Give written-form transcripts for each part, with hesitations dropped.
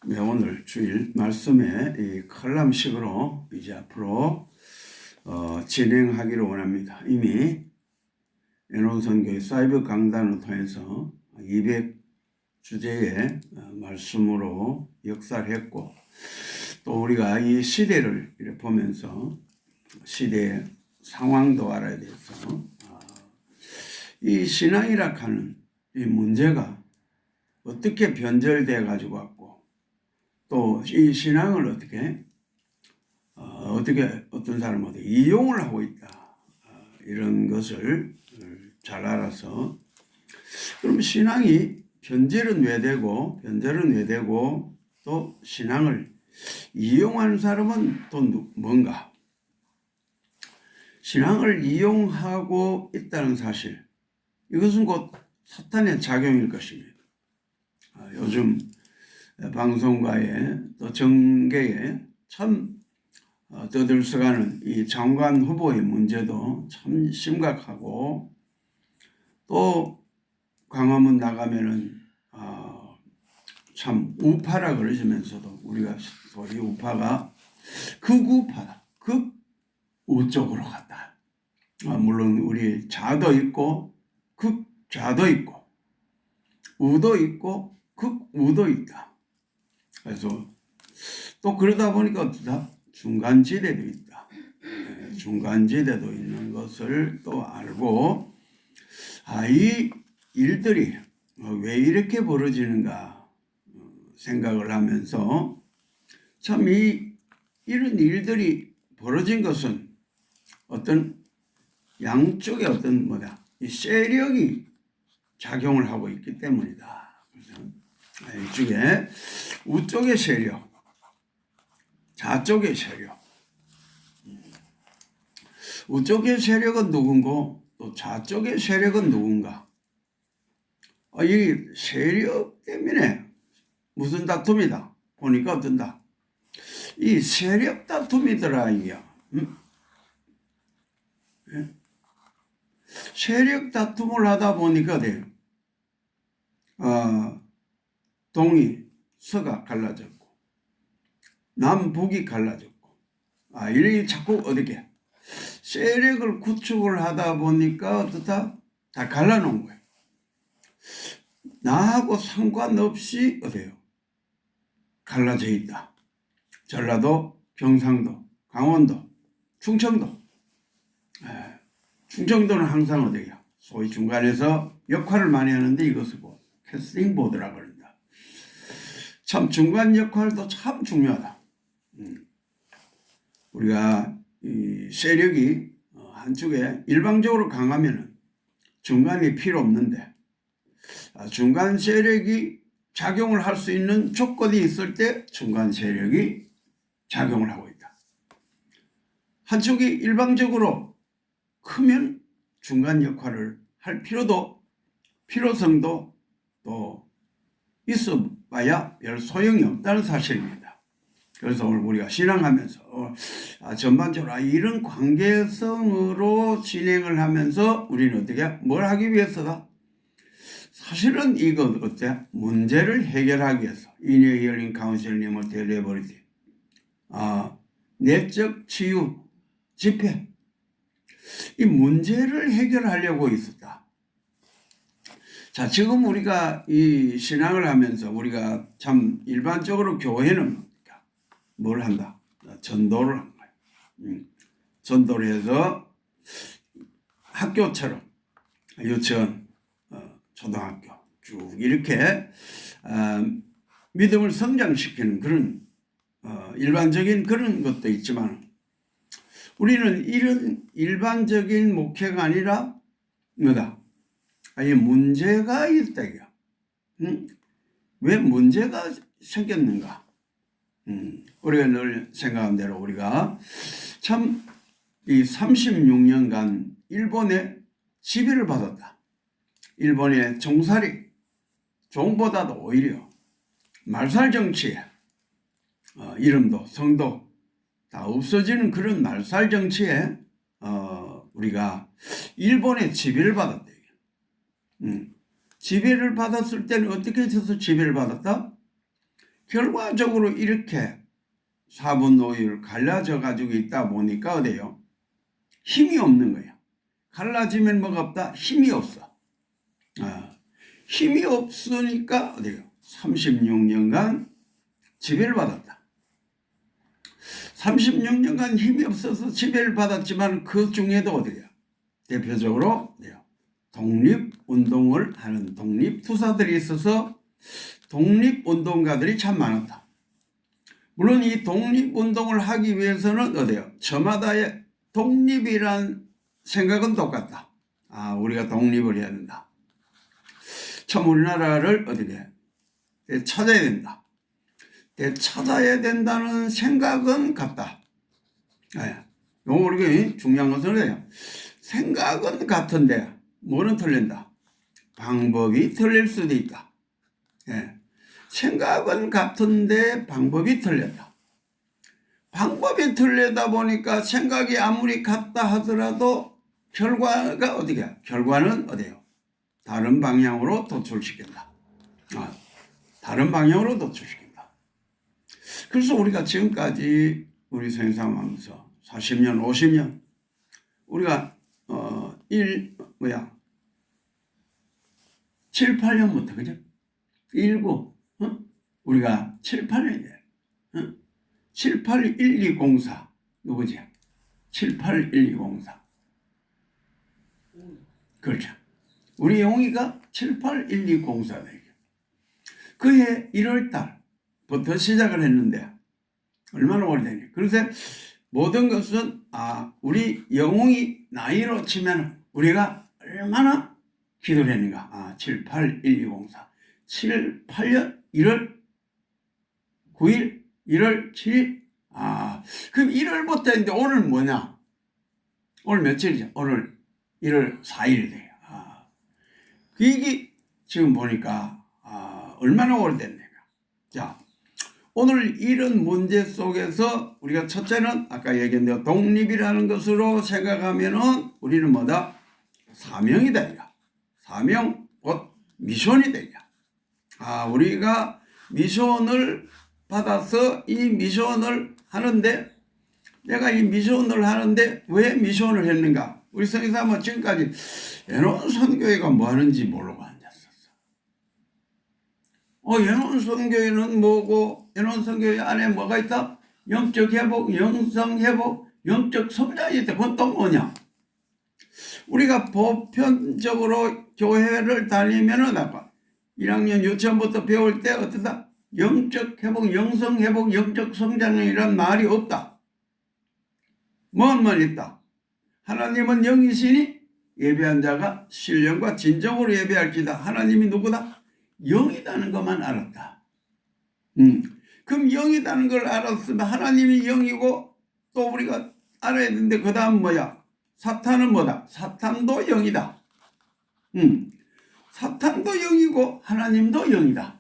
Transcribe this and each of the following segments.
네, 오늘 주일 말씀에 이 칼럼식으로 이제 앞으로 진행하기를 원합니다. 이미 연원선교회 사이버 강단을 통해서 200 주제의 말씀으로 역사를 했고, 또 우리가 이 시대를 이렇게 보면서 시대의 상황도 알아야 돼서 이 신앙이라 하는 이 문제가 어떻게 변절돼 가지고 왔고, 또 이 신앙을 어떻게 어떤 사람은 이용을 하고 있다, 이런 것을 잘 알아서, 그럼 신앙이 변절은 왜 되고 또 신앙을 이용하는 사람은 또 뭔가? 신앙을 이용하고 있다는 사실, 이것은 곧 사탄의 작용일 것입니다. 요즘 방송가에 또 정계에 참 떠들썩하는 이 장관 후보의 문제도 참 심각하고, 또 광화문 나가면은 참 우파라 그러시면서도 우리가 소위 우파가 극우파다, 극우 쪽으로 갔다. 물론 우리 좌도 있고 극좌도 있고 우도 있고 극우도 있다. 그래서 또 그러다 보니까 어떠다? 중간지대도 있다. 중간지대도 있는 것을 또 알고, 이 일들이 왜 이렇게 벌어지는가 생각을 하면서, 참 이런 일들이 벌어진 것은 어떤 양쪽의 이 세력이 작용을 하고 있기 때문이다. 그래서 이쪽에 우쪽의 세력, 좌쪽의 세력, 우쪽의 세력은 누군고 또 좌쪽의 세력은 누군가? 이 세력 때문에 무슨 다툼이다 보니까 어떤다? 이 세력 다툼이더라 이게. 세력 다툼을 하다 보니까 돼요. 동이 서가 갈라졌고 남북이 갈라졌고, 이렇게 자꾸 어떻게 세력을 구축을 하다 보니까 어떻다? 다 갈라놓은 거예요. 나하고 상관없이 어때요? 갈라져 있다. 전라도, 경상도, 강원도, 충청도. 충청도는 항상 어때요? 소위 중간에서 역할을 많이 하는데 이것을 캐스팅 보드라고 그런다. 참 중간 역할도 참 중요하다. 우리가 이 세력이 한쪽에 일방적으로 강하면은 중간이 필요 없는데, 중간 세력이 작용을 할 수 있는 조건이 있을 때 중간 세력이 작용을 하고 있다. 한쪽이 일방적으로 크면 중간 역할을 할 필요성도 또 있어 봐야 별 소용이 없다는 사실입니다. 그래서 오늘 우리가 신앙하면서 전반적으로 이런 관계성으로 진행을 하면서 우리는 뭘 하기 위해서다? 사실은 이건 문제를 해결하기 위해서 인의 히어링 카운셀링을 데려버릴 때 내적 치유 집회, 이 문제를 해결하려고 있었다. 자, 지금 우리가 이 신앙을 하면서 우리가 참 일반적으로 교회는 뭘 한다? 전도를 한 거예요. 전도를 해서 학교처럼 유치원, 초등학교 쭉 이렇게 믿음을 성장시키는 그런 일반적인 그런 것도 있지만, 우리는 이런 일반적인 목회가 아니라 뭐다? 이 문제가 있다. 왜 문제가 생겼는가? 우리가 늘 생각한 대로 우리가 참 이 36년간 일본의 지배를 받았다. 일본의 종살이, 종보다도 오히려 말살 정치에 이름도 성도 다 없어지는 그런 말살 정치에 우리가 일본의 지배를 받았다. 지배를 받았을 때는 어떻게 해서 지배를 받았다? 결과적으로 이렇게 사분오율 갈라져 가지고 있다 보니까 어때요? 힘이 없는 거예요. 갈라지면 뭐가 없다? 힘이 없어. 힘이 없으니까 어때요? 36년간 지배를 받았다. 36년간 힘이 없어서 지배를 받았지만 그 중에도 어디야? 대표적으로 독립운동을 하는 독립투사들이 있어서 독립운동가들이 참 많았다. 물론 이 독립운동을 하기 위해서는 어때요? 저마다의 독립이란 생각은 똑같다. 우리가 독립을 해야 된다. 참 우리나라를 어떻게 찾아야 된다. 찾아야 된다는 생각은 같다. 이거 우리가 중요한 것은 생각은 같은데 뭐는 틀린다. 방법이 틀릴 수도 있다. 생각은 같은데 방법이 틀렸다. 방법이 틀리다 보니까 생각이 아무리 같다 하더라도 결과가 어디야? 결과는 어디요? 다른 방향으로 도출시킨다. 다른 방향으로 도출시킨다. 그래서 우리가 지금까지 우리 생산하면서 40년, 50년 우리가 7, 8년부터 그죠? 19 우리가 7, 8년이에요. 7, 8, 1, 2, 0, 4 누구지? 7, 8, 1, 2, 0, 4 그렇죠. 우리 영희가 7, 8, 1, 2, 0, 4다. 그해 1월달부터 시작을 했는데 얼마나 오래되니? 그래서 모든 것은 우리 영웅이 나이로 치면 우리가 얼마나 기도를 했는가. 7, 8, 1, 2, 0, 4 7, 8년 1월 9일 1월 7일 그럼 1월부터 했는데 오늘 뭐냐? 오늘 며칠이죠? 오늘 1월 4일이 돼요. 이게 지금 보니까 얼마나 오래됐네요. 자, 오늘 이런 문제 속에서 우리가 첫째는 아까 얘기했는데 독립이라는 것으로 생각하면은 우리는 뭐다? 사명이다. 사명, 곧 미션이 되냐. 우리가 미션을 받아서 이 미션을 하는데 내가 이 미션을 하는데 왜 미션을 했는가? 우리 성의사님은 지금까지 예논 선교회가 뭐 하는지 모르고 앉았었어. 예논 선교회는 뭐고 예논 선교회 안에 뭐가 있다? 영적 회복, 영성 회복, 영적 성장이 있다. 그건 또 뭐냐? 우리가 보편적으로 교회를 다니면은 아까 1학년 유치원부터 배울 때 어떠다? 영적 회복, 영성 회복, 영적 성장이란 말이 없다. 뭐만 있다. 하나님은 영이시니 예배한 자가 신령과 진정으로 예배할지다. 하나님이 누구다? 영이다는 것만 알았다. 그럼 영이다는 걸 알았으면 하나님이 영이고 또 우리가 알아야 되는데 그 다음 뭐야? 사탄은 뭐다? 사탄도 영이다. 사탄도 영이고 하나님도 영이다.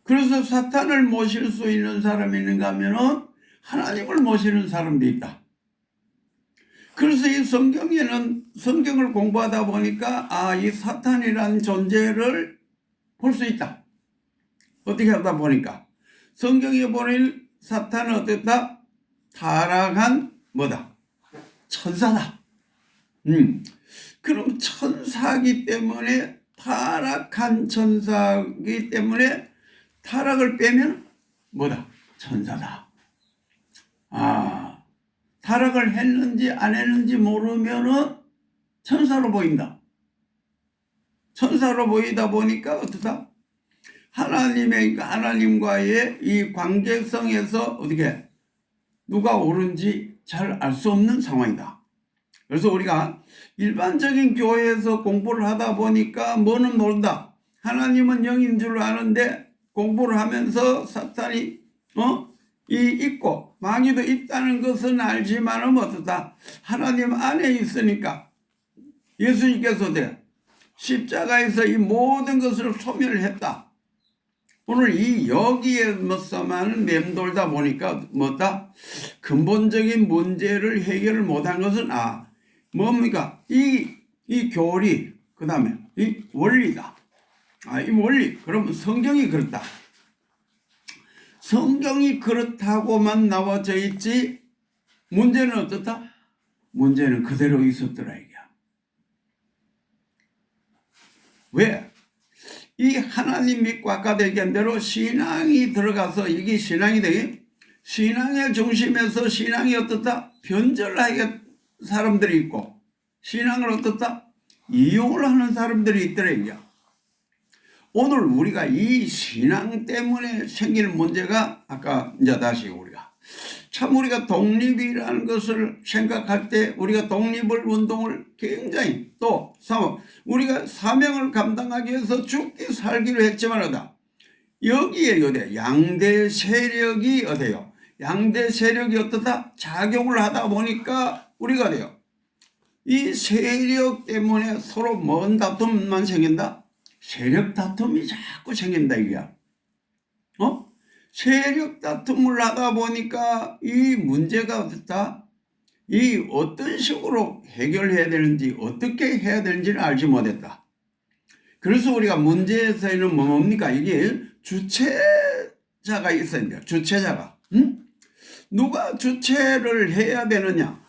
그래서 사탄을 모실 수 있는 사람이 있는가 하면은 하나님을 모시는 사람도 있다. 그래서 이 성경을 공부하다 보니까 이 사탄이라는 존재를 볼 수 있다. 어떻게 하다 보니까 성경에 보는 사탄은 어떻다? 타락한 뭐다? 천사다. 그럼 천사기 때문에 타락한 천사기 때문에 타락을 빼면 뭐다? 천사다. 타락을 했는지 안 했는지 모르면은 천사로 보인다. 천사로 보이다 보니까 어떠다? 하나님과의 이 관계성에서 어떻게 누가 옳은지 잘 알 수 없는 상황이다. 그래서 우리가 일반적인 교회에서 공부를 하다 보니까 뭐는 모른다. 하나님은 영인 줄 아는데 공부를 하면서 사탄이 있고 마귀도 있다는 것은 알지만은 어떻다. 하나님 안에 있으니까 예수님께서 십자가에서 이 모든 것을 소멸했다. 오늘 이 여기에서만 맴돌다 보니까 뭐다? 근본적인 문제를 해결을 못한 것은 뭡니까? 이 교리, 그 다음에 이 원리다. 이 원리. 그러면 성경이 그렇다. 성경이 그렇다고만 나와져 있지 문제는 어떻다? 문제는 그대로 있었더라 이게. 왜? 이 하나님 믿고 아까 얘기한 대로 신앙이 들어가서 이게 신앙이 되게 신앙의 중심에서 신앙이 어떻다? 변절하게 사람들이 있고 신앙을 어떻다? 이용을 하는 사람들이 있더라 이게. 오늘 우리가 이 신앙 때문에 생기는 문제가 아까 이제 다시 우리가 독립이라는 것을 생각할 때 우리가 독립을 운동을 굉장히 또 우리가 사명을 감당하기 위해서 죽기 살기로 했지만 여기에 양대 세력이 어때요? 양대 세력이 어떻다? 작용을 하다 보니까 우리가 돼요. 이 세력 때문에 서로 뭔 다툼만 생긴다? 세력 다툼이 자꾸 생긴다 이게. 세력 다툼을 하다 보니까 이 문제가 어떻다? 이 어떤 식으로 해결해야 되는지 어떻게 해야 되는지를 알지 못했다. 그래서 우리가 문제에서는 뭡니까? 이게 주체자가 있어야 돼요. 주체자가. 누가 주체를 해야 되느냐?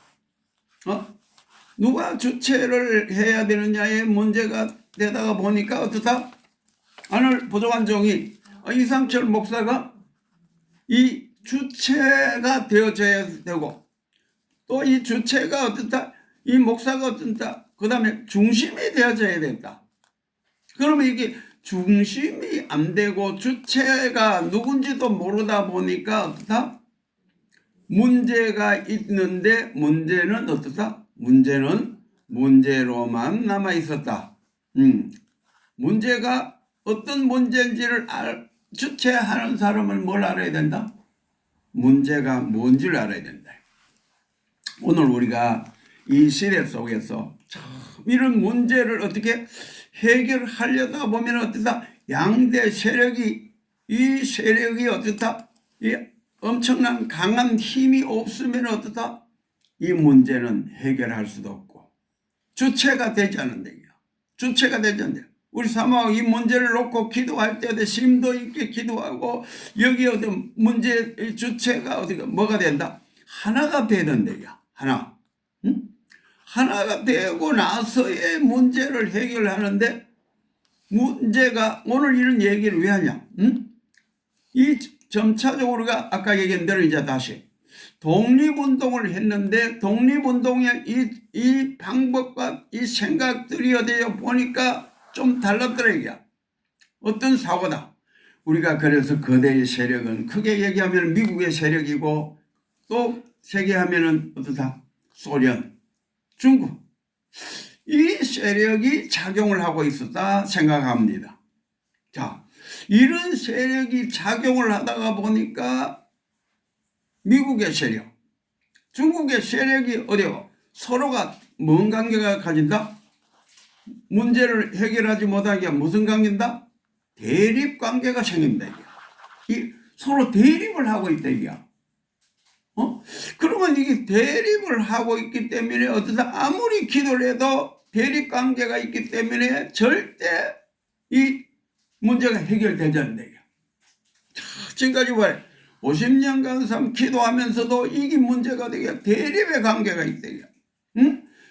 누가 주체를 해야 되느냐의 문제가 되다가 보니까 어떻다? 오늘 부족한 종이 이상철 목사가 이 주체가 되어져야 되고 또 이 주체가 어떻다? 이 목사가 어떻다? 그 다음에 중심이 되어져야 된다. 그러면 이게 중심이 안 되고 주체가 누군지도 모르다 보니까 어떻다? 문제가 있는데 문제는 어떻다? 문제는 문제로만 남아 있었다. 문제가 어떤 문제인지를 주체하는 사람은 뭘 알아야 된다? 문제가 뭔지를 알아야 된다. 오늘 우리가 이 시대 속에서 참 이런 문제를 어떻게 해결하려다 보면 어떻다? 양대 세력이 이 세력이 어떻다? 이 엄청난 강한 힘이 없으면 어떻다? 이 문제는 해결할 수도 없고 주체가 되지 않는다. 주체가 되지 않는다. 우리 사모하고 이 문제를 놓고 기도할 때 심도 있게 기도하고 여기 어떤 문제 주체가 어디가 뭐가 된다? 하나가 되는데요. 하나. 하나가 되고 나서의 문제를 해결하는데 문제가 오늘 이런 얘기를 왜 하냐? 이 점차적으로 우리가 아까 얘기한 대로 이제 다시 독립운동을 했는데 독립운동의 이 방법과 이 생각들이 어디에 보니까 좀 달랐더라. 어떤 사고다. 우리가 그래서 거대의 세력은 크게 얘기하면 미국의 세력이고 또 세계하면은 어떻다? 소련, 중국. 이 세력이 작용을 하고 있었다 생각합니다. 자, 이런 세력이 작용을 하다가 보니까 미국의 세력, 중국의 세력이 어디요? 서로가 뭔 관계가 가진다? 문제를 해결하지 못하게 무슨 관계인다? 대립 관계가 생깁니다. 이 서로 대립을 하고 있다 이게. 그러면 이게 대립을 하고 있기 때문에 어떠다? 아무리 기도를 해도 대립 관계가 있기 때문에 절대 이 문제가 해결되지 않는다. 지금까지 왜 50년간 기도하면서도 이게 문제가 되게 대립의 관계가 있다.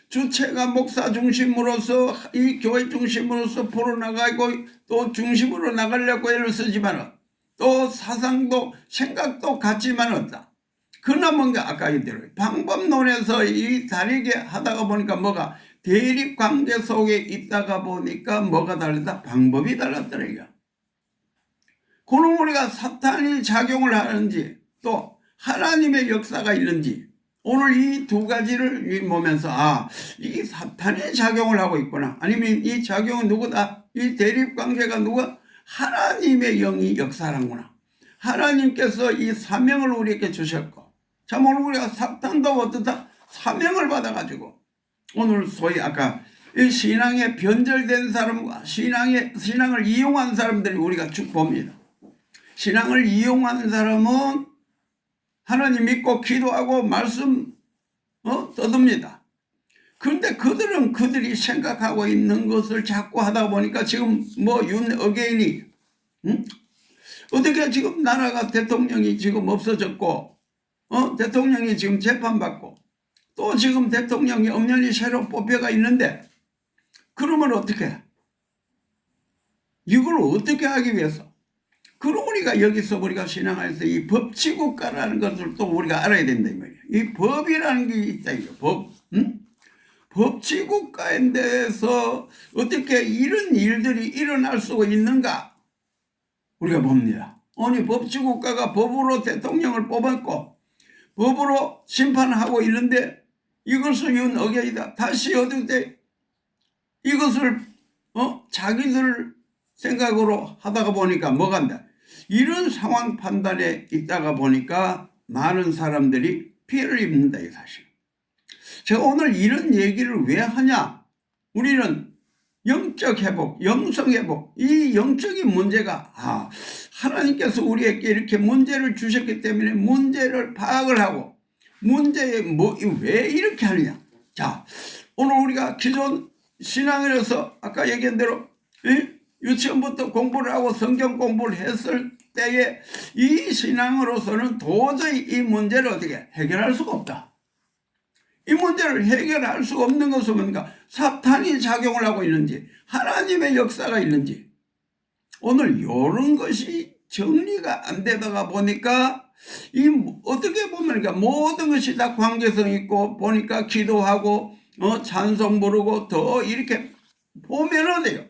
주체가 목사 중심으로서 이 교회 중심으로서 풀어나가고 또 중심으로 나가려고 애를 쓰지만 또 사상도 생각도 같지만 없다. 그러나 뭔가 아까 얘기대로 방법론에서 이 다르게 하다가 보니까 뭐가 대립 관계 속에 있다가 보니까 뭐가 다르다? 방법이 달랐더라. 그럼 우리가 사탄이 작용을 하는지 또 하나님의 역사가 있는지 오늘 이 두 가지를 보면서 이게 사탄이 작용을 하고 있구나. 아니면 이 작용은 누구다? 이 대립 관계가 누가? 하나님의 영이 역사하는구나. 하나님께서 이 사명을 우리에게 주셨고 참 오늘 우리가 사탄도 어떻다? 사명을 받아가지고 오늘 소위 아까 이 신앙에 변절된 사람과 신앙을 이용한 사람들이 우리가 쭉 봅니다. 신앙을 이용한 사람은 하나님 믿고 기도하고 말씀 떠듭니다. 그런데 그들은 그들이 생각하고 있는 것을 자꾸 하다 보니까 지금 어게인이 어떻게 지금 나라가 대통령이 지금 없어졌고, 대통령이 지금 재판받고, 또 지금 대통령이 엄연히 새로 뽑혀가 있는데, 그러면 어떻게 해? 이걸 어떻게 하기 위해서? 그럼 우리가 여기서 우리가 신앙에서 이 법치국가라는 것을 또 우리가 알아야 된다 이 말이야. 이 법이라는 게 있다 이거. 법. 응? 법치국가에 대해서 어떻게 이런 일들이 일어날 수가 있는가? 우리가 봅니다. 아니 법치국가가 법으로 대통령을 뽑았고 법으로 심판하고 있는데 이것을 윤 어겨이다. 다시 어떻게 이것을 자기들 생각으로 하다가 보니까 뭐간다. 이런 상황 판단에 있다가 보니까 많은 사람들이 피해를 입는다 이 사실. 제가 오늘 이런 얘기를 왜 하냐. 우리는 영적 회복, 영성 회복, 이 영적인 문제가 하나님께서 우리에게 이렇게 문제를 주셨기 때문에 문제를 파악을 하고 문제에 왜 이렇게 하느냐. 자, 오늘 우리가 기존 신앙이라서 아까 얘기한 대로 유치원부터 공부를 하고 성경 공부를 했을 때에 이 신앙으로서는 도저히 이 문제를 어떻게 해결할 수가 없다. 이 문제를 해결할 수가 없는 것은 뭔가 사탄이 작용을 하고 있는지 하나님의 역사가 있는지 오늘 이런 것이 정리가 안 되다가 보니까 이 어떻게 보면 그러니까 모든 것이 다 관계성 있고 보니까 기도하고 찬송 부르고 더 이렇게 보면은 돼요.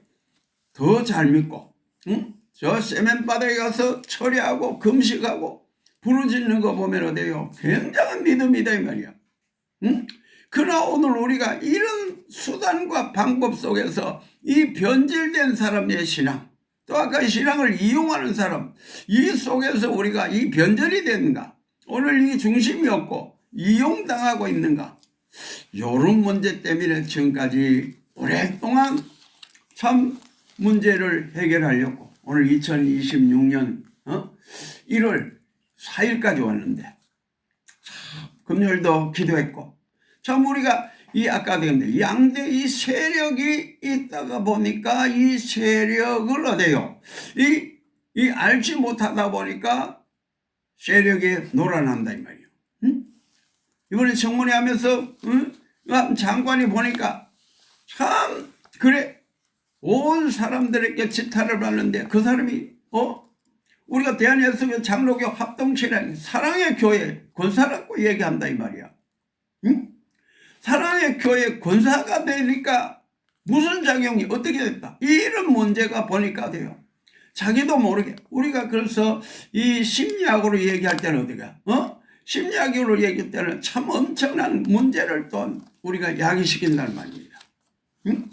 더 잘 믿고 저 세멘 바닥에 가서 철야하고 금식하고 부르짖는 거 보면 어때요? 굉장한 믿음이다 이 말이야. 그러나 오늘 우리가 이런 수단과 방법 속에서 이 변질된 사람의 신앙 또 아까 신앙을 이용하는 사람 이 속에서 우리가 이 변절이 되는가 오늘 이 중심이 없고 이용당하고 있는가 이런 문제 때문에 지금까지 오랫동안 참 문제를 해결하려고 오늘 2026년 1월 4일까지 왔는데 금요일도 기도했고 참 우리가 이 아까 되는데 양대 이 세력이 있다가 보니까 이 세력을 어때요? 이 알지 못하다 보니까 세력에 놀아난다 이 말이에요. 이번에 청문회 하면서 장관이 보니까 참 그래 온 사람들에게 지탄을 받는데 그 사람이 우리가 대한예수교 장로교 합동신앙 사랑의 교회 권사라고 얘기한다 이 말이야. 응? 사랑의 교회 권사가 되니까 무슨 작용이 어떻게 됐다. 이런 문제가 보니까 돼요. 자기도 모르게 우리가 그래서 이 심리학으로 얘기할 때는 어디가 심리학으로 얘기할 때는 참 엄청난 문제를 또 우리가 야기시킨다는 말입니다. 응?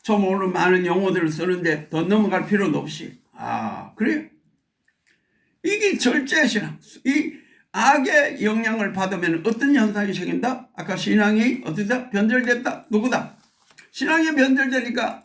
좀 오늘 많은 용어들을 쓰는데 더 넘어갈 필요도 없이 그래요? 이게 절제신앙 이 악의 영향을 받으면 어떤 현상이 생긴다? 아까 신앙이 어떻다? 변절됐다? 누구다? 신앙이 변절되니까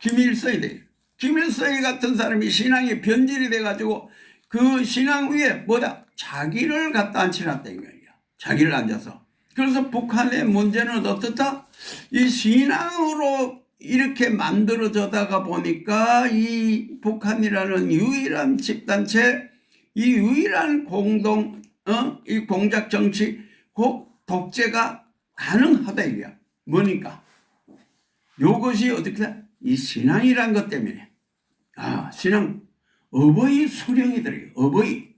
김일성이 돼요. 김일성이 같은 사람이 신앙이 변질이 돼가지고 그 신앙 위에 뭐다? 자기를 갖다 앉혀놨다 이거예요. 자기를 앉아서. 그래서 북한의 문제는 어떻다? 이 신앙으로 이렇게 만들어져다가 보니까 이 북한이라는 유일한 집단체 이 유일한 이 공작 정치 독재가 가능하다 이거야. 뭐니까? 요것이 어떻게 돼? 이 신앙이란 것 때문에. 신앙. 어버이 수령이더래요. 어버이.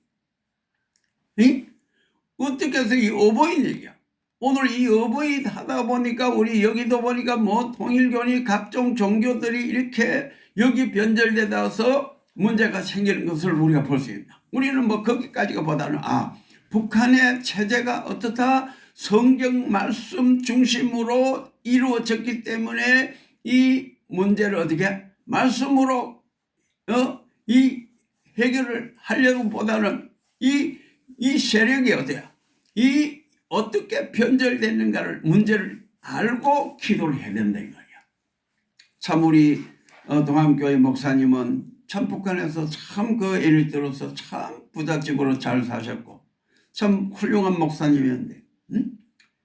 어떻게 해서 이 어버이 얘기야. 오늘 이 어버이 하다 보니까 우리 여기도 보니까 뭐 통일교니 각종 종교들이 이렇게 여기 변절되어서 문제가 생기는 것을 우리가 볼 수 있다. 우리는 뭐 거기까지가 보다는 북한의 체제가 어떻다 성경 말씀 중심으로 이루어졌기 때문에 이 문제를 어떻게 말씀으로 이 해결을 하려고 보다는 이 세력이 어때요? 이 어떻게 변절됐는가를 문제를 알고 기도를 해야 된다 이 말이야. 참 우리 동암교회 목사님은 참 북한에서 참 그 예를 들어서 참 부잣집으로 잘 사셨고 참 훌륭한 목사님이었는데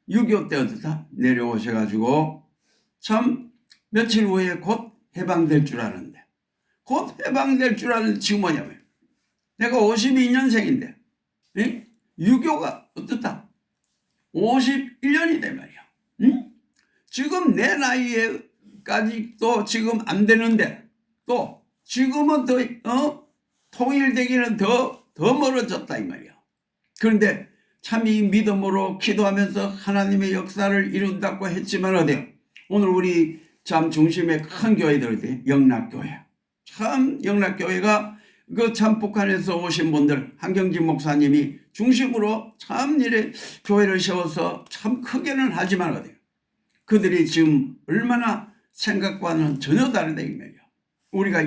6.25 때 어디다 내려오셔가지고 참 며칠 후에 곧 해방될 줄 아는데 곧 해방될 줄 아는데 지금 뭐냐면 내가 52년생인데 유교가 어떻다? 51년이 된 말이야. 응? 지금 내 나이에까지 또 지금 안 되는데 또 지금은 더 통일되기는 더 멀어졌다 이 말이야. 그런데 참 이 믿음으로 기도하면서 하나님의 역사를 이룬다고 했지만 어때요? 오늘 우리 참 중심의 큰 교회들 어때요? 영락교회. 참 영락교회가 그 참 북한에서 오신 분들 한경진 목사님이 중심으로 참 이래 교회를 세워서 참 크게는 하지만 어때요? 그들이 지금 얼마나 생각과는 전혀 다르다 이 말이야. 우리가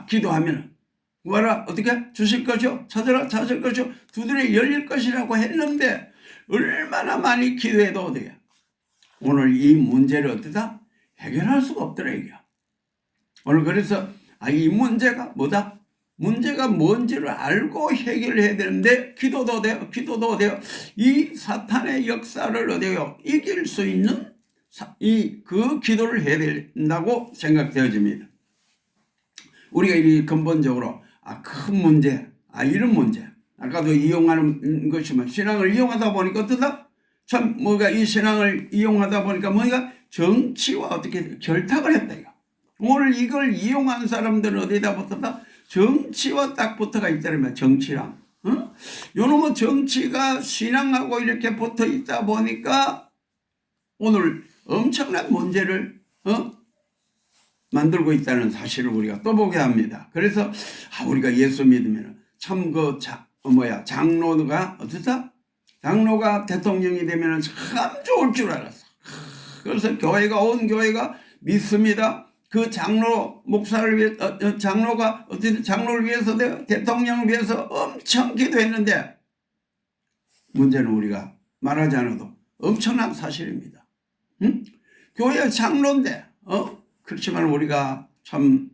기도하면은 뭐라 어떻게 주실 것이요 찾으라 찾을 것이요 두드려 열릴 것이라고 했는데 얼마나 많이 기도해도 어떻게 오늘 이 문제를 어떻다 해결할 수가 없더라 이게. 오늘 그래서 이 문제가 뭐다? 문제가 뭔지를 알고 해결해야 되는데 기도도 돼요. 이 사탄의 역사를 어디요 이길 수 있는 그 기도를 해야 된다고 생각되어집니다. 우리가 이 근본적으로 큰 문제, 이런 문제. 아까도 이용하는 것이면 신앙을 이용하다 보니까 어떠다? 참 뭐가 이 신앙을 이용하다 보니까 뭐가 정치와 어떻게 결탁을 했다 이거. 오늘 이걸 이용한 사람들은 어디다 붙었다? 정치와 딱 붙어가 있다면 정치랑. 요놈의 정치가 신앙하고 이렇게 붙어 있다 보니까 오늘 엄청난 문제를 만들고 있다는 사실을 우리가 또 보게 합니다. 그래서 우리가 예수 믿으면 참 장로가 어떻다? 장로가 대통령이 되면 참 좋을 줄 알았어. 그래서 온 교회가 믿습니다. 그 장로 목사를 위해 장로가 어떻게 장로를 위해서 대통령을 위해서 엄청 기도했는데 문제는 우리가 말하지 않아도 엄청난 사실입니다. 교회 장로인데 그렇지만 우리가 참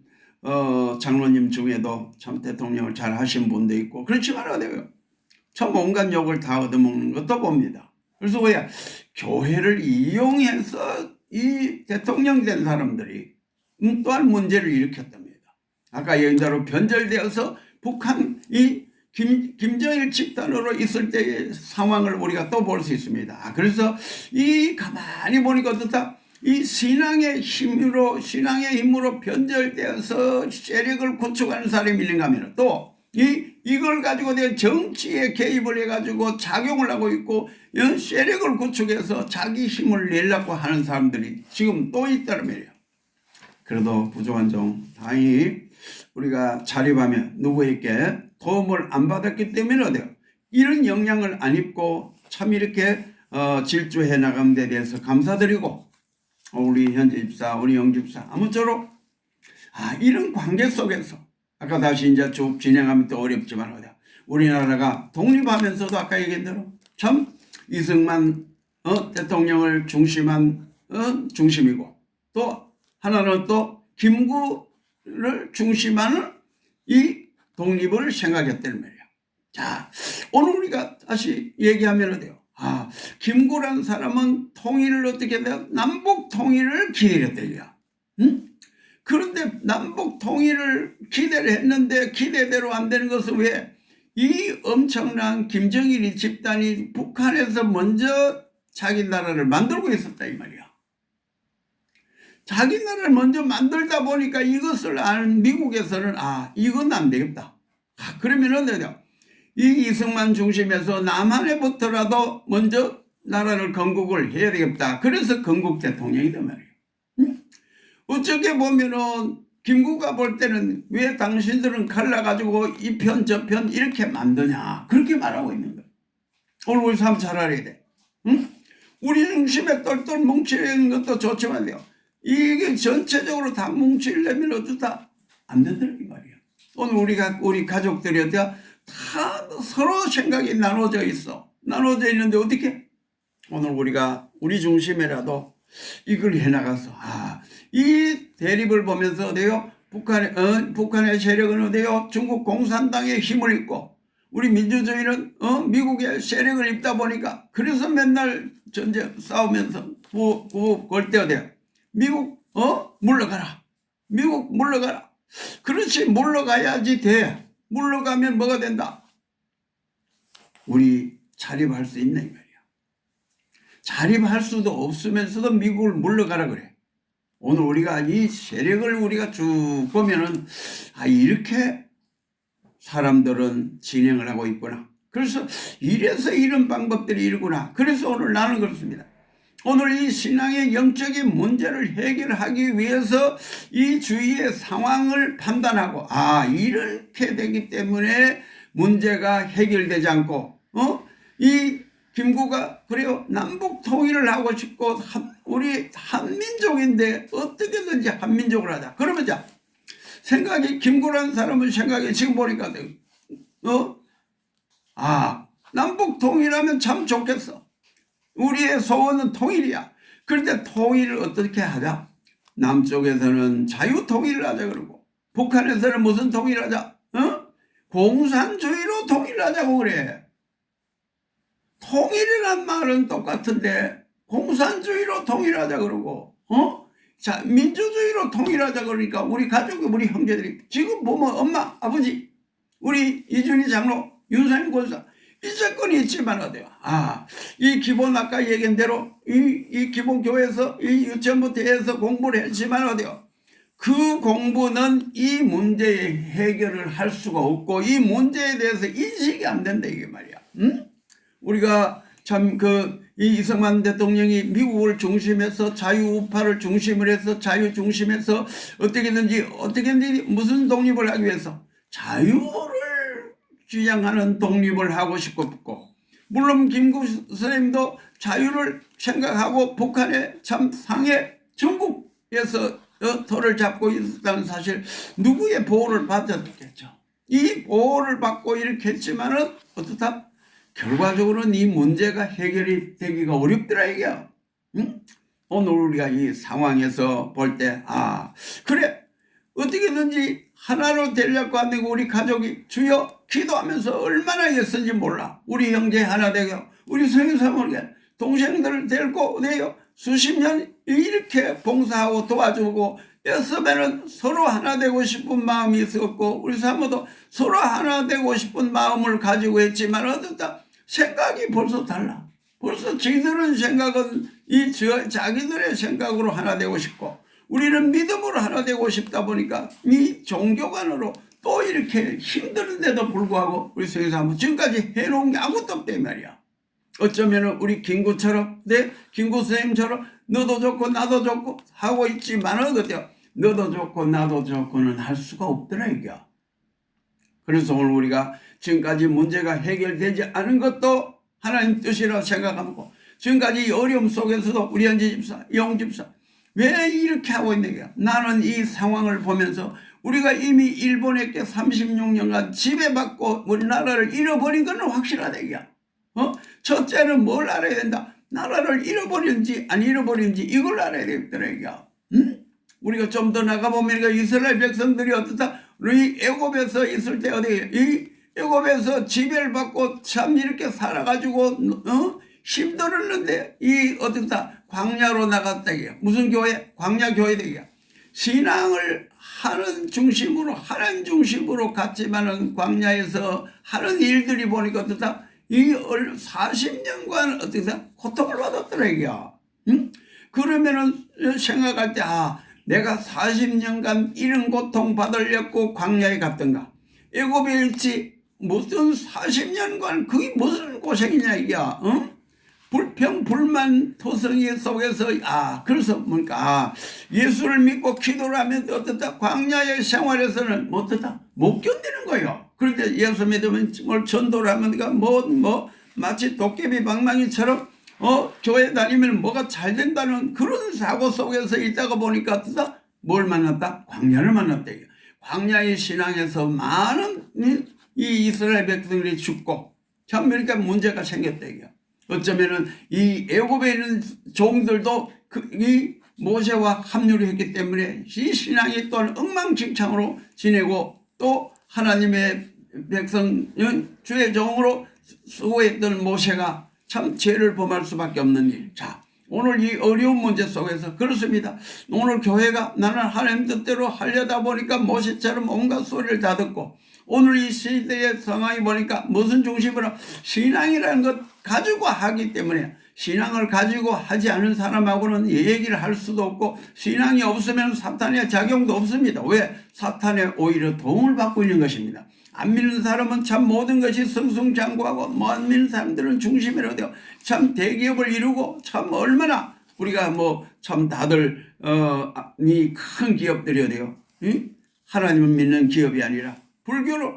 장로님 중에도 참 대통령을 잘 하신 분도 있고 그렇지만 어때요? 참 온갖 욕을 다 얻어먹는 것도 봅니다. 그래서 왜 교회를 이용해서 이 대통령 된 사람들이 또한 문제를 일으켰답니다. 아까 여인대로 변절되어서 북한 김정일 집단으로 있을 때의 상황을 우리가 또 볼 수 있습니다. 그래서 가만히 보니까 어떻다? 이 신앙의 힘으로 변절되어서 세력을 구축하는 사람이 있는가 하면 또 이걸 가지고 내가 정치에 개입을 해가지고 작용을 하고 있고 세력을 구축해서 자기 힘을 내려고 하는 사람들이 지금 또 있다는 말이에요. 그래도 부족한 점 다행히 우리가 자립하면 누구에게 도움을 안 받았기 때문에 어때요? 이런 영향을 안 입고 참 이렇게 질주해 나가는 데 대해서 감사드리고 우리 현재 집사, 우리 영 집사 아무쪼록 이런 관계 속에서 아까 다시 이제 쭉 진행하면 또 어렵지만 어때요? 우리나라가 독립하면서도 아까 얘기한 대로 참 이승만 대통령을 중심한 중심이고 또 하나는 또 김구를 중심하는 이 독립을 생각했다는 말이에요. 자, 오늘 우리가 다시 얘기하면 어때요? 김구라는 사람은 통일을 어떻게 해요? 남북 통일을 기대했다 이거야. 그런데 남북 통일을 기대를 했는데 기대대로 안 되는 것은 왜? 이 엄청난 김정일 집단이 북한에서 먼저 자기 나라를 만들고 있었다 이 말이야. 자기 나라를 먼저 만들다 보니까 이것을 아는 미국에서는 이건 안 되겠다. 그러면은 이 이승만 중심에서 남한에부터라도 먼저 나라를 건국을 해야 되겠다. 그래서 건국 대통령이란 말이에요. 어떻게 보면은 김구가 볼 때는 왜 당신들은 갈라가지고 이 편 저 편 이렇게 만드냐 그렇게 말하고 있는 거예요. 오늘 우리 삶 잘 알아야 돼. 우리 중심에 똘똘 뭉치는 것도 좋지만 이게 전체적으로 다 뭉치려면 어떻다? 안 된다는 말이에요. 오늘 우리 가족들이 다 서로 생각이 나눠져 있어. 나눠져 있는데 어떻게? 오늘 우리가 우리 중심에라도 이걸 해나가서 이 대립을 보면서 어때요? 북한의 세력은 어때요? 중국 공산당의 힘을 입고 우리 민주주의는 미국의 세력을 입다 보니까 그래서 맨날 전쟁 싸우면서 그럴 때 어때요? 미국 물러가라. 미국 물러가라. 그렇지 물러가야지 돼. 물러가면 뭐가 된다? 우리 자립할 수 있나 이 말이야. 자립할 수도 없으면서도 미국을 물러가라 그래. 오늘 우리가 이 세력을 우리가 쭉 보면은 이렇게 사람들은 진행을 하고 있구나. 그래서 이래서 이런 방법들이 이르구나. 그래서 오늘 나는 그렇습니다. 오늘 이 신앙의 영적인 문제를 해결하기 위해서 이 주위의 상황을 판단하고 이렇게 되기 때문에 문제가 해결되지 않고 이 김구가 그래요 남북 통일을 하고 싶고 우리 한민족인데 어떻게든지 한민족을 하자. 그러면 자 생각이 김구라는 사람은 생각이 지금 보니까 남북 통일하면 참 좋겠어. 우리의 소원은 통일이야. 그런데 통일을 어떻게 하자? 남쪽에서는 자유 통일을 하자 그러고 북한에서는 무슨 통일을 하자? 공산주의로 통일을 하자고 그래. 통일이란 말은 똑같은데 공산주의로 통일하자 그러고 자 민주주의로 통일하자 그러니까 우리 가족이 우리 형제들이 지금 보면 엄마 아버지 우리 이준희 장로 윤상임 권사 이 정권이 있지만 어때요? 이 기본 아까 얘기한 대로 이 기본 교회에서 이 유치원부터 해서 공부를 했지만 어때요? 그 공부는 이 문제의 해결을 할 수가 없고 이 문제에 대해서 인식이 안 된다 이게 말이야. 우리가 참 이 이승만 대통령이 미국을 중심해서 자유우파를 중심으로 해서 자유 중심해서 어떻게든지 무슨 독립을 하기 위해서 자유를 주장하는 독립을 하고 싶고 물론 김구 선생님도 자유를 생각하고 북한의 참 상해 중국에서 터를 잡고 있었다는 사실 누구의 보호를 받았겠죠. 이 보호를 받고 이렇게 했지만은 어떻다? 결과적으로는 이 문제가 해결이 되기가 어렵더라 이게요. 오늘 우리가 이 상황에서 볼 때 그래 어떻게든지 하나로 되려고 하는 우리 가족이 주여 기도하면서 얼마나 애쓴지 몰라. 우리 형제 하나 되게 우리 성인사모에게 동생들을 데리고 내요 수십 년 이렇게 봉사하고 도와주고 애쓰면은 서로 하나 되고 싶은 마음이 있었고 우리 사모도 서로 하나 되고 싶은 마음을 가지고 했지만 어떻다 생각이 벌써 달라. 벌써 저희들은 생각은 자기들의 생각으로 하나 되고 싶고 우리는 믿음으로 하나 되고 싶다 보니까 이 종교관으로 또 이렇게 힘드는데도 불구하고 우리 성인사모 지금까지 해놓은 게 아무것도 없다 이 말이야. 어쩌면 우리 김구처럼 김구 선생님처럼 너도 좋고 나도 좋고 하고 있지만 어때요? 너도 좋고 나도 좋고는 할 수가 없더라 이게. 그래서 오늘 우리가 지금까지 문제가 해결되지 않은 것도 하나님 뜻이라고 생각하고 지금까지 어려움 속에서도 우리 현지 집사, 영 집사 왜 이렇게 하고 있는 거야? 나는 이 상황을 보면서 우리가 이미 일본에게 36년간 지배받고 우리나라를 잃어버린 건 확실하다 이거야. 첫째는 뭘 알아야 된다? 나라를 잃어버린지 안 잃어버린지 이걸 알아야 되겠더라 이거야. 우리가 좀 더 나가보면 이스라엘 백성들이 어떻다? 우리 애굽에서 있을 때 이 애굽에서 지배를 받고 참 이렇게 살아가지고 힘들었는데 이 어떻다? 광야로 나갔다 이게 무슨 교회? 광야 교회 되기야. 신앙을 하는 중심으로 하나님 중심으로 갔지만은 광야에서 하는 일들이 보니까 어떻다? 이 40년간 어떻게 고통을 받았더라 이게야. 그러면은 생각할 때 내가 40년간 이런 고통 받으려고 광야에 갔던가 애굽에 있지 무슨 40년간 그게 무슨 고생이냐 이게야. 불평 불만 토성이 속에서 그래서 뭡니까 예수를 믿고 기도를 하면 어떻다 광야의 생활에서는 어떻다 못 견디는 거예요. 그런데 예수 믿으면 뭘 전도를 하면 마치 도깨비 방망이처럼 교회 다니면 뭐가 잘 된다는 그런 사고 속에서 있다가 보니까 어떻다 뭘 만났다 광야를 만났다. 광야의 신앙에서 많은 이 이스라엘 백성들이 죽고 참 이렇게 문제가 생겼다 이게. 어쩌면은 이 애굽에 있는 종들도 이 모세와 합류를 했기 때문에 이 신앙이 또한 엉망진창으로 지내고 또 하나님의 백성은 주의 종으로 수고했던 모세가 참 죄를 범할 수밖에 없는 일. 자, 오늘 이 어려운 문제 속에서 그렇습니다. 오늘 교회가 나는 하나님 뜻대로 하려다 보니까 모세처럼 온갖 소리를 다 듣고 오늘 이 시대의 상황이 보니까 무슨 중심으로 신앙이라는 것 가지고 하기 때문에 신앙을 가지고 하지 않은 사람하고는 얘기를 할 수도 없고 신앙이 없으면 사탄의 작용도 없습니다. 왜? 사탄의 오히려 도움을 받고 있는 것입니다. 안 믿는 사람은 참 모든 것이 승승장구하고 안 믿는 사람들은 중심이라 되어 참 대기업을 이루고 참 얼마나 우리가 뭐 참 다들 이 큰 기업들이 어디요? 하나님을 믿는 기업이 아니라 불교를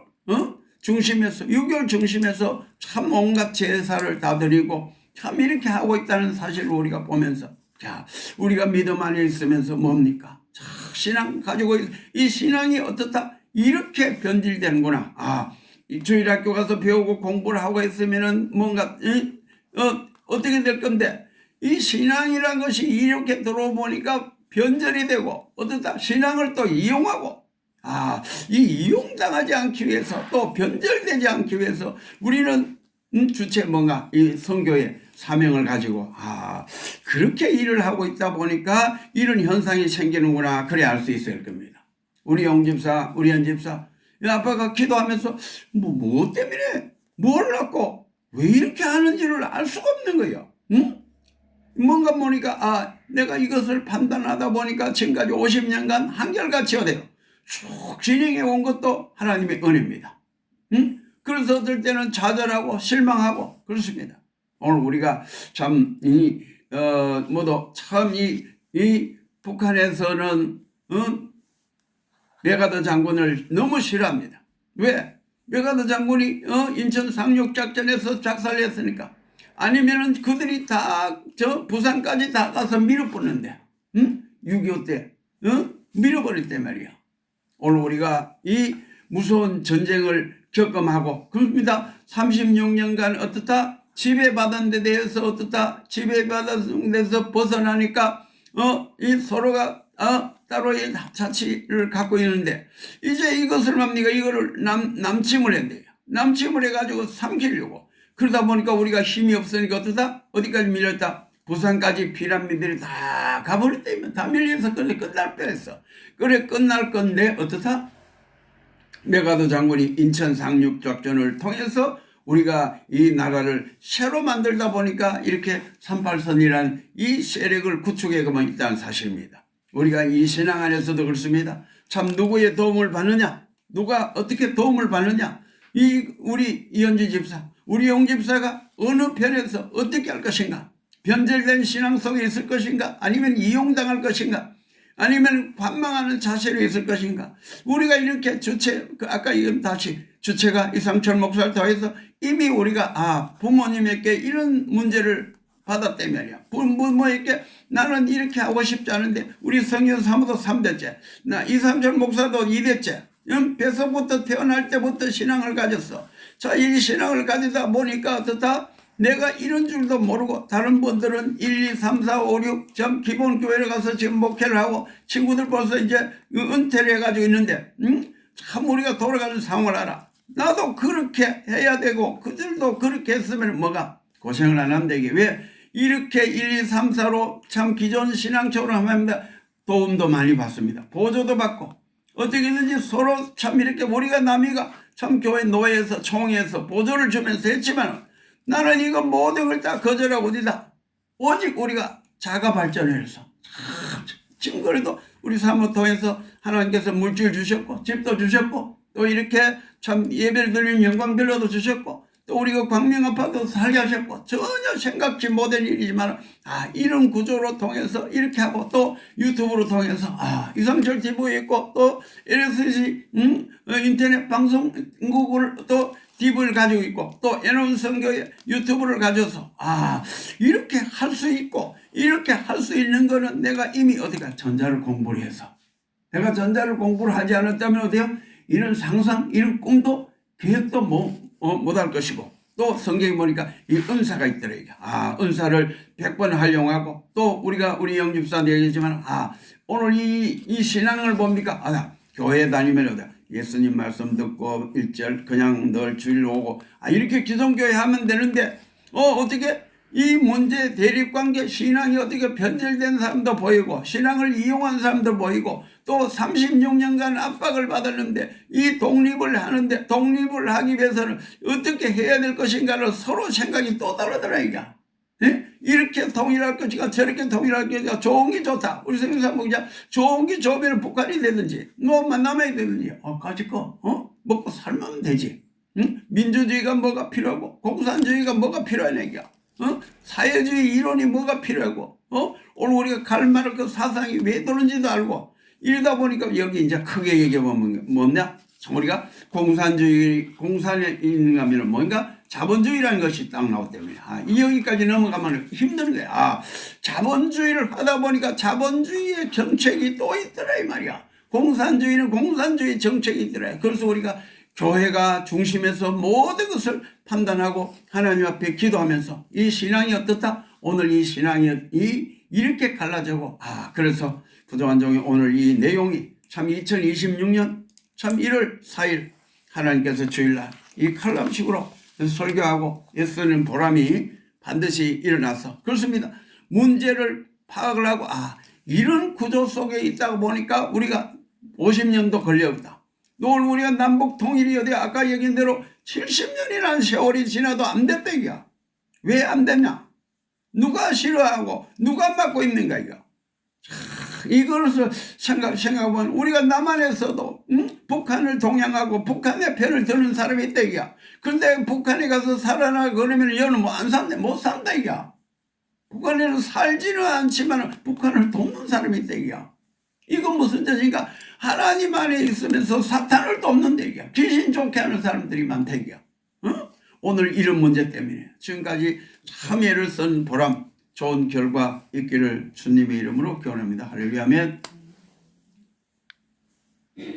중심에서 유교를 중심에서 참 온갖 제사를 다 드리고 참 이렇게 하고 있다는 사실을 우리가 보면서 자 우리가 믿음 안에 있으면서 뭡니까? 자, 신앙 가지고 이 신앙이 어떻다? 이렇게 변질되는구나. 이 주일학교 가서 배우고 공부를 하고 있으면은 뭔가 어떻게 될 건데 이 신앙이라는 것이 이렇게 들어보니까 변절이 되고 어떻다? 신앙을 또 이용하고 이 이용당하지 않기 위해서 또 변절되지 않기 위해서 우리는 주체 뭔가 이 선교의 사명을 가지고 그렇게 일을 하고 있다 보니까 이런 현상이 생기는구나 그래 알 수 있을 겁니다. 우리 영집사 우리 연집사 아빠가 기도하면서 뭐 때문에 뭘 낳고 왜 이렇게 하는지를 알 수가 없는 거예요. 뭔가 보니까 내가 이것을 판단하다 보니까 지금까지 50년간 한결같이 어때요? 쭉 진행해 온 것도 하나님의 은혜입니다. 그래서 어떨 때는 좌절하고 실망하고 그렇습니다. 오늘 우리가 참 모두 참 이 북한에서는 메가더 장군을 너무 싫어합니다. 왜? 메가더 장군이 인천 상륙작전에서 작살냈으니까. 아니면은 그들이 다 부산까지 다 가서 밀어붙는데 6.25 때 밀어버렸단 말이야. 오늘 우리가 이 무서운 전쟁을 겪음하고 그렇습니다. 36년간 어떻다? 지배받은 데 대해서 어떻다? 지배받은 데서 벗어나니까 이 서로가 따로의 자치를 갖고 있는데 이제 이것을 뭡니까? 이거를 남침을 했대요. 남침을 해가지고 삼키려고. 그러다 보니까 우리가 힘이 없으니까 어떠다? 어디까지 밀렸다? 부산까지 피난민들이 다 가버렸다면 다 밀려서 끝날 뻔했어. 그래 끝날 건데 어떠다? 메가더 장군이 인천 상륙작전을 통해서 우리가 이 나라를 새로 만들다 보니까 이렇게 38선이라는 이 세력을 구축해가만 있다는 사실입니다. 우리가 이 신앙 안에서도 그렇습니다. 참 누구의 도움을 받느냐? 누가 어떻게 도움을 받느냐? 우리 이현주 집사, 우리 용 집사가 어느 편에서 어떻게 할 것인가? 변절된 신앙 속에 있을 것인가? 아니면 이용당할 것인가? 아니면 관망하는 자세로 있을 것인가? 우리가 이렇게 아까 이건 다시 주체가 이상철 목사를 통해서 이미 우리가 부모님에게 이런 문제를 받았다면이야. 부모에게 나는 이렇게 하고 싶지 않은데 우리 성현 사모도 3대째, 나 이상철 목사도 2대째. 뱃속부터 태어날 때부터 신앙을 가졌어. 자, 이 신앙을 가지다 보니까 어떻다? 내가 이런 줄도 모르고 다른 분들은 1, 2, 3, 4, 5, 6 전 기본 교회를 가서 지금 목회를 하고 친구들 벌써 이제 은퇴를 해가지고 있는데 참 우리가 돌아가는 상황을 알아. 나도 그렇게 해야 되고 그들도 그렇게 했으면 뭐가 고생을 안 하면 되게. 왜? 이렇게 1, 2, 3, 4로 참 기존 신앙적으로 하면 도움도 많이 받습니다. 보조도 받고 어떻게든지 서로 참 이렇게 우리가 남이가 참 교회 노회에서 총회에서 보조를 주면서 했지만 나는 이거 모든 걸 다 거절하고 어디다 오직 우리가 자가 발전을 해서 지금 그래도 우리 사모 통해서 하나님께서 물질 주셨고 집도 주셨고 또 이렇게 참 예배를 드리는 영광들로도 주셨고 또 우리가 광명 아파도 살게 하셨고 전혀 생각지 못한 일이지만 이런 구조로 통해서 이렇게 하고 또 유튜브로 통해서 이상철 TV에 있고 또 LSC 인터넷 방송국을 또 TV를 가지고 있고 또 애놓은 성교의 유튜브를 가져서 이렇게 할 수 있고 이렇게 할 수 있는 거는 내가 이미 어디가 전자를 공부를 해서 내가 전자를 공부를 하지 않았다면 어때요? 이런 상상 이런 꿈도 계획도 못할 것이고 또 성경에 보니까 이 은사가 있더래요. 은사를 100번 활용하고 또 우리 영집사도 얘기했지만 오늘 이 신앙을 봅니까? 교회 다니면 어때? 예수님 말씀 듣고 1절 그냥 늘 주일 오고 이렇게 기성교회 하면 되는데 어떻게 이 문제, 대립관계, 신앙이 어떻게 변질된 사람도 보이고 신앙을 이용한 사람도 보이고 또 36년간 압박을 받았는데 이 독립을 하는데 독립을 하기 위해서는 어떻게 해야 될 것인가를 서로 생각이 또 다르더라 이게. 예? 이렇게 통일할 것인가 저렇게 통일할 것인가 좋은 게 좋다. 우리 성경상 보자 좋은 게 좋으면 북한이 되든지 뭐만 남아야 되든지 가질 거 먹고 살면 되지. 응? 민주주의가 뭐가 필요하고 공산주의가 뭐가 필요하냐. 사회주의 이론이 뭐가 필요하고 오늘 우리가 갈망할 그 사상이 왜 도는지도 알고 이러다 보니까 여기 이제 크게 얘기해보면 뭐냐? 우리가 공산에 있는가면 뭔가 자본주의라는 것이 딱 나오기 때문에 이 여기까지 넘어가면 힘든 거야. 자본주의를 하다 보니까 자본주의의 정책이 또 있더라 이 말이야. 공산주의는 공산주의 정책이 있더라. 그래서 우리가 교회가 중심에서 모든 것을 판단하고 하나님 앞에 기도하면서 이 신앙이 어떻다? 오늘 이 신앙이 이렇게 갈라지고 그래서 부정한 종이 오늘 이 내용이 참 2026년 참 1월 4일 하나님께서 주일날 이 칼럼식으로 설교하고 애쓰는 보람이 반드시 일어나서 그렇습니다. 문제를 파악을 하고 이런 구조 속에 있다가 보니까 우리가 50년도 걸려있다. 오늘 우리가 남북 통일이 어디 아까 얘기한 대로 70년이라는 세월이 지나도 안 됐다 이거야. 왜 안 됐냐? 누가 싫어하고 누가 막고 있는가 이거. 이것을 생각해보면 우리가 남한에서도 북한을 동양하고 북한의 편을 드는 사람이 있다 이거야. 그런데 북한에 가서 살아나 그러면 얘는 뭐 안 산대 못 산다 이거야. 북한에는 살지는 않지만 북한을 돕는 사람이 있다 이거야. 이건 무슨 뜻인가? 하나님 안에 있으면서 사탄을 돕는다 이거야. 귀신 좋게 하는 사람들이 많다 이거야. 오늘 이런 문제 때문에 지금까지 참 애를 쓴 보람 좋은 결과 있기를 주님의 이름으로 기원합니다. 할렐루야 아멘.